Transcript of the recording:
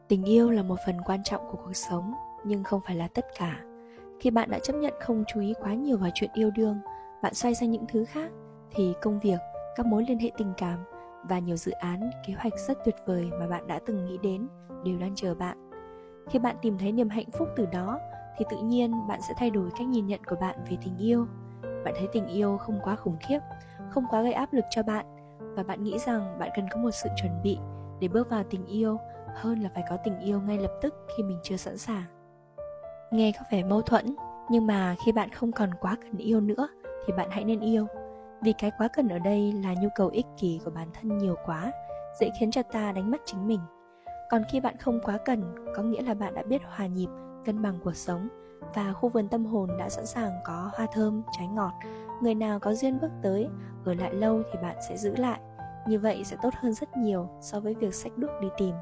Tình yêu là một phần quan trọng của cuộc sống, nhưng không phải là tất cả. Khi bạn đã chấp nhận không chú ý quá nhiều vào chuyện yêu đương, bạn xoay sang những thứ khác, thì công việc, các mối liên hệ tình cảm và nhiều dự án, kế hoạch rất tuyệt vời mà bạn đã từng nghĩ đến đều đang chờ bạn. Khi bạn tìm thấy niềm hạnh phúc từ đó, thì tự nhiên bạn sẽ thay đổi cách nhìn nhận của bạn về tình yêu. Bạn thấy tình yêu không quá khủng khiếp, không quá gây áp lực cho bạn, và bạn nghĩ rằng bạn cần có một sự chuẩn bị để bước vào tình yêu hơn là phải có tình yêu ngay lập tức khi mình chưa sẵn sàng. Nghe có vẻ mâu thuẫn, nhưng mà khi bạn không còn quá cần yêu nữa thì bạn hãy nên yêu. Vì cái quá cần ở đây là nhu cầu ích kỷ của bản thân nhiều quá, dễ khiến cho ta đánh mất chính mình. Còn khi bạn không quá cần, có nghĩa là bạn đã biết hòa nhịp, cân bằng cuộc sống, và khu vườn tâm hồn đã sẵn sàng có hoa thơm, trái ngọt. Người nào có duyên bước tới, ở lại lâu thì bạn sẽ giữ lại. Như vậy sẽ tốt hơn rất nhiều so với việc xách đuốc đi tìm.